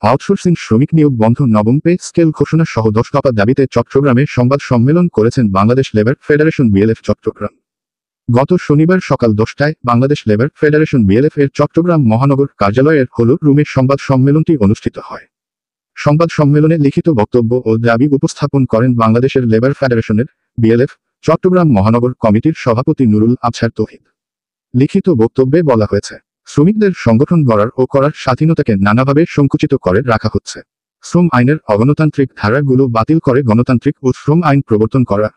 Outsourcing শ্রমিক নিয়োগ বন্ধ নবম পে স্কেল ঘোষণা সহ 10 দফা দাবিতে চট্টগ্রামে সংবাদ সম্মেলন করেছেন Bangladesh Labour Federation BLF Chittagong. গত শনিবার সকাল 10টায় বাংলাদেশ লেবার ফেডারেশন বিএলএফ এর চট্টগ্রাম মহানগর কার্যালয়ের হল রুমে সংবাদ সম্মেলনটি অনুষ্ঠিত হয়। সংবাদ সম্মেলনে লিখিত বক্তব্য ও দাবি উপস্থাপন করেন বাংলাদেশের লেবার ফেডারেশনের বিএলএফ চট্টগ্রাম মহানগর কমিটির সভাপতি নুরুল আবছার তৌহিদ। লিখিত বক্তব্যে বলা হয়েছে, শ্রমিকদের সংগঠন গড়ার ও করার স্বাধীনতাকে নানাভাবে সংকুচিত করে রাখা হচ্ছে। শ্রম আইনের অগণতান্ত্রিক ধারাগুলো বাতিল করে গণতান্ত্রিক ও শ্রম আইন প্রবর্তন করা,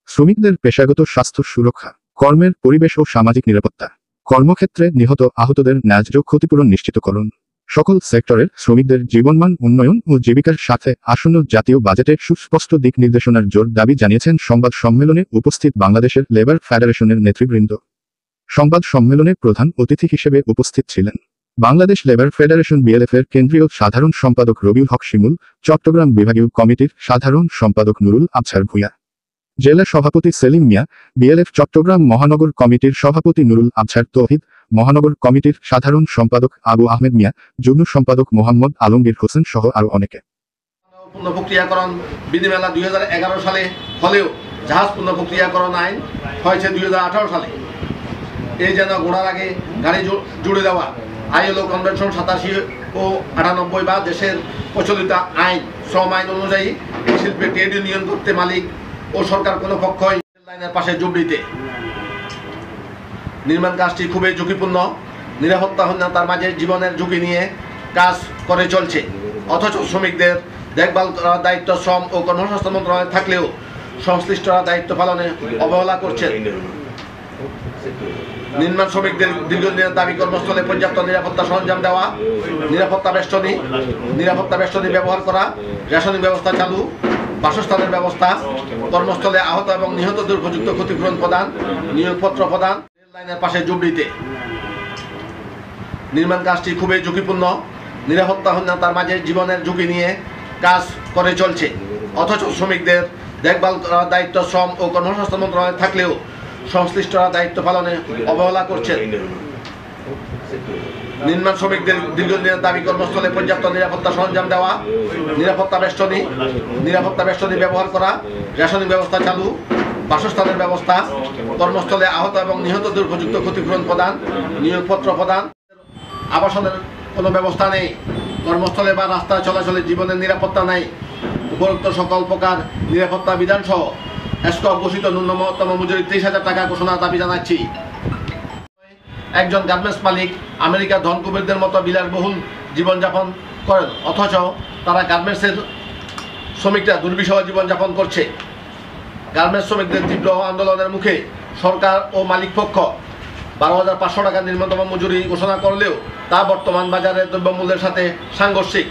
শ্রমিকদের পেশাগত স্বাস্থ্য সুরক্ষা, কর্মের পরিবেশ ও সামাজিক নিরাপত্তা, কর্মক্ষেত্রে নিহত আহতদের ন্যায্য ক্ষতিপূরণ নিশ্চিতকরণ, সকল সেক্টরের শ্রমিকদের জীবনমান উন্নয়ন ও জীবিকার সাথে আসন্ন জাতীয় বাজেটে সুস্পষ্ট দিক নির্দেশনার জোর দাবি জানিয়েছেন সংবাদ সম্মেলনে উপস্থিত বাংলাদেশের লেবার ফেডারেশনের নেতৃবৃন্দ। সংবাদ সম্মেলনে প্রধান অতিথি হিসেবে উপস্থিত ছিলেন বাংলাদেশ লেবার ফেডারেশন বিএলএফ এর কেন্দ্রীয় সাধারণ সম্পাদক রবিউল হক শিমুল, চট্টগ্রাম বিভাগীয় কমিটির সাধারণ সম্পাদক নুরুল আবছার ভূঁইয়া, জেলা সভাপতি সেলিম মিয়া, বিএলএফ চট্টগ্রাম মহানগর কমিটির সভাপতি নুরুল আবছার তৌহিদ, মহানগর কমিটির সাধারণ সম্পাদক আবু আহমেদ মিয়া, যুগ্ম সম্পাদক মোহাম্মদ আলমগীর হোসেন সহ আরও অনেকে। পুনঃপ্রক্রিয়াকরণ বিধিমালা 2011 সালে হলেও জাহাজ পুনঃপ্রক্রিয়াকরণ আইন হয়েছে 2018 সালে। এই যেন ঘোড়ার আগে গাড়ি জুড়ে দেওয়া আইএলও কনভেনশন 87 ও 98 বা দেশের প্রচলিত আইন শ্রম আইন অনুযায়ী এই শিল্পে ট্রেড ইউনিয়ন করতে মালিক ও সরকার কোনো পক্ষই লাইনের পাশে জুবড়িতে। নির্মাণ কাজটি খুবই ঝুঁকিপূর্ণ, নিরাপত্তাহীনতার মাঝে জীবনের ঝুঁকি নিয়ে কাজ করে চলছে, অথচ শ্রমিকদের দেখভাল করার দায়িত্ব শ্রম ও কর্মসংস্থান মন্ত্রণালয়ে থাকলেও সংশ্লিষ্টরা দায়িত্ব পালনে অবহেলা করছে। নির্মাণ শ্রমিকদের দীর্ঘদিনের দাবি কর্মস্থলে পর্যাপ্ত নিরাপত্তা সরঞ্জাম দেওয়া, নিরাপত্তা বেষ্টনী ব্যবহার করা, রেশনিং ব্যবস্থা চালু, বাসস্থানের ব্যবস্থা, কর্মস্থলে আহত এবং নিহতদের উপযুক্ত ক্ষতিপূরণ প্রদান, নিয়োগপত্র প্রদান, রেল লাইনের পাশে জুবড়িতে। নির্মাণ কাজটি খুবই ঝুঁকিপূর্ণ, নিরাপত্তাহীনতার মাঝে জীবনের ঝুঁকি নিয়ে কাজ করে চলছে, অথচ শ্রমিকদের দেখভাল করার দায়িত্ব শ্রম ও কর্মসংস্থান মন্ত্রণালয়ে থাকলেও সংশ্লিষ্টরা দায়িত্ব পালনে অবহেলা করছে। নির্মাণ শ্রমিকদের দীর্ঘদিনের দাবি কর্মস্থলে পর্যাপ্ত নিরাপত্তা সরঞ্জাম দেওয়া, নিরাপত্তা বেষ্টনী ব্যবহার করা, রেশনিং ব্যবস্থা চালু, বাসস্থানের ব্যবস্থা, কর্মস্থলে আহত এবং নিহতদের উপযুক্ত ক্ষতিপূরণ প্রদান, নিয়োগপত্র প্রদান, আবাসনের কোনো ব্যবস্থা নেই, কর্মস্থলে বা রাস্তায় চলাচলে জীবনের নিরাপত্তা নেই। উপরোক্ত সকল প্রকার নিরাপত্তা বিধান সহ এসকো ঘোষিত ন্যূনতম মজুরি 23,000 টাকা ঘোষণার দাবি জানাচ্ছি। একজন গার্মেন্টস মালিক আমেরিকার ধনকুবেরদের মতো বিলাসবহুল জীবনযাপন করেন, অথচ তারা গার্মেন্টসের শ্রমিকরা দুর্বিষহ জীবনযাপন করছে। গার্মেন্টস শ্রমিকদের তীব্র আন্দোলনের মুখে সরকার ও মালিক পক্ষ 12,500 টাকা নিম্নতম মজুরি ঘোষণা করলেও তা বর্তমান বাজারের দ্রব্যমূল্যের সাথে সাংঘর্ষিক।